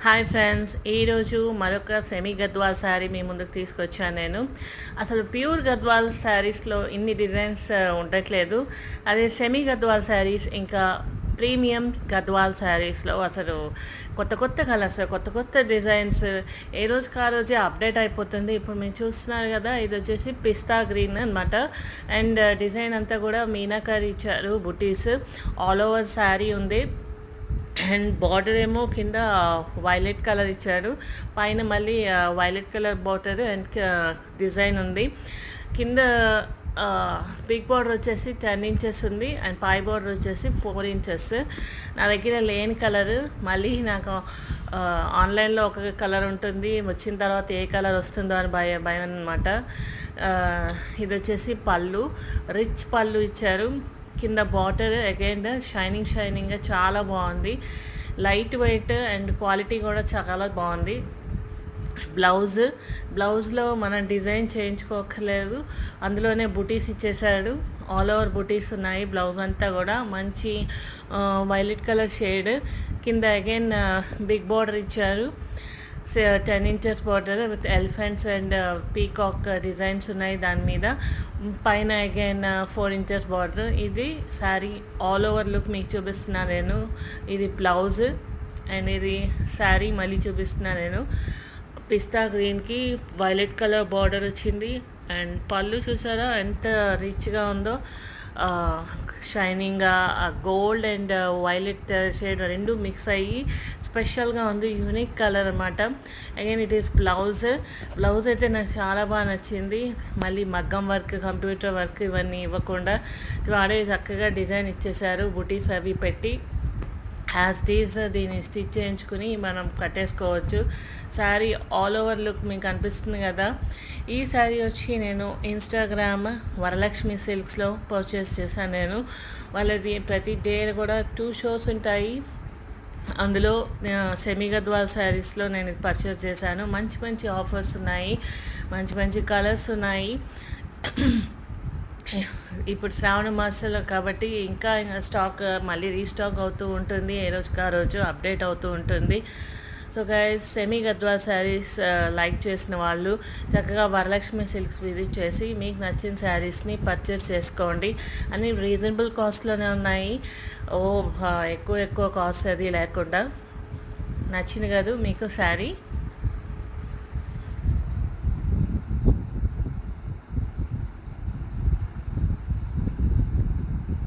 Hi friends, ఈరోజు మరొక semi Gadwal sari మీ ముందుకు తీసుకొచ్చాను నేను. అసలు ప్యూర్ గద్వాల్ శారీస్లో ఇన్ని డిజైన్స్ ఉండట్లేదు. అదే సెమీ గద్వాల్ శారీస్ ఇంకా ప్రీమియం గద్వాల్ శారీస్లో అసలు కొత్త కొత్త కలర్స్, కొత్త కొత్త డిజైన్స్ ఏ రోజుకి ఆ రోజే అప్డేట్ అయిపోతుంది. ఇప్పుడు మీరు చూస్తున్నారు కదా, ఇది వచ్చేసి పిస్తా గ్రీన్ అనమాట. అండ్ డిజైన్ అంతా కూడా మీనాకారి ఇచ్చారు, బుటీస్ ఆల్ ఓవర్ శారీ ఉంది. అండ్ బార్డర్ ఏమో కింద వైలెట్ కలర్ ఇచ్చాడు, పైన మళ్ళీ violet colour border and design ఉంది. కింద బిగ్ బార్డర్ వచ్చేసి 10 ఇంచెస్ ఉంది అండ్ పై బార్డర్ వచ్చేసి 4 ఇంచెస్. నా దగ్గర లేని కలర్ మళ్ళీ నాకు ఆన్లైన్లో ఒక కలర్ ఉంటుంది, వచ్చిన తర్వాత ఏ కలర్ వస్తుందో అని భయం అనమాట. ఇది వచ్చేసి పళ్ళు, రిచ్ పళ్ళు ఇచ్చారు. కింద బార్డర్ అగైన్ షైనింగ్గా చాలా బాగుంది. లైట్ వెయిట్ అండ్ క్వాలిటీ కూడా చాలా బాగుంది. బ్లౌజ్లో మనం డిజైన్ చేయించుకోకర్లేదు, అందులోనే బుటీస్ ఇచ్చేసాడు. ఆల్ ఓవర్ బుటీస్ ఉన్నాయి. బ్లౌజ్ అంతా కూడా మంచి వైలెట్ కలర్ షేడ్. కింద అగైన్ బిగ్ బార్డర్ ఇచ్చారు, 10 inches border with elephants and peacock designs ఉన్నాయి దాని మీద. పైన అగైన్ 4 ఇంచెస్ బార్డర్. ఇది శారీ ఆల్ ఓవర్ లుక్ మీకు చూపిస్తున్నాను నేను. ఇది బ్లౌజ్ అండ్ ఇది శారీ మళ్ళీ చూపిస్తున్నాను నేను. పిస్తా గ్రీన్కి వైలెట్ కలర్ బార్డర్ వచ్చింది అండ్ పళ్ళు చూసారా ఎంత రిచ్గా ఉందో. షైనింగ్గా గోల్డ్ అండ్ వైలెట్ షేడ్ రెండు మిక్స్ అయ్యి స్పెషల్గా ఉంది, యూనిక్ కలర్ అనమాట. అగైన్ ఇట్ ఈస్ బ్లౌజ్ అయితే నాకు చాలా బాగా నచ్చింది. మళ్ళీ మగ్గం వర్క్, కంప్యూటర్ వర్క్ ఇవన్నీ ఇవ్వకుండా వాడే చక్కగా డిజైన్ ఇచ్చేశారు, బుటీస్ అవి పెట్టి. యాజ్ డీస్ దీన్ని స్టిచ్ చేయించుకుని మనం కట్టేసుకోవచ్చు. శారీ ఆల్ ఓవర్ లుక్ మీకు అనిపిస్తుంది కదా. ఈ శారీ వచ్చి నేను ఇన్స్టాగ్రామ్ వరలక్ష్మి సిల్క్స్లో పర్చేస్ చేశాను నేను. వాళ్ళది ప్రతి డే కూడా 2 షోస్ ఉంటాయి. అందులో సెమీ గద్వాల్ శారీస్లో నేను పర్చేస్ చేశాను. మంచి మంచి ఆఫర్స్ ఉన్నాయి, మంచి మంచి కలర్స్ ఉన్నాయి. ఇప్పుడు శ్రావణ మాసంలో కాబట్టి ఇంకా స్టాక్ మళ్ళీ రీస్టాక్ అవుతూ ఉంటుంది, ఏ రోజుకి ఆ రోజు అప్డేట్ అవుతూ ఉంటుంది. So guys, semi Gadwal saris like చేసిన వాళ్ళు చక్కగా వరలక్ష్మి సిల్క్స్ విజిట్ చేసి మీకు నచ్చిన శారీస్ని పర్చేస్ చేసుకోండి. అన్నీ రీజనబుల్ కాస్ట్లోనే ఉన్నాయి. ఎక్కువ కాస్ట్ అది లేకుండా. నచ్చింది కదా మీకు శారీ?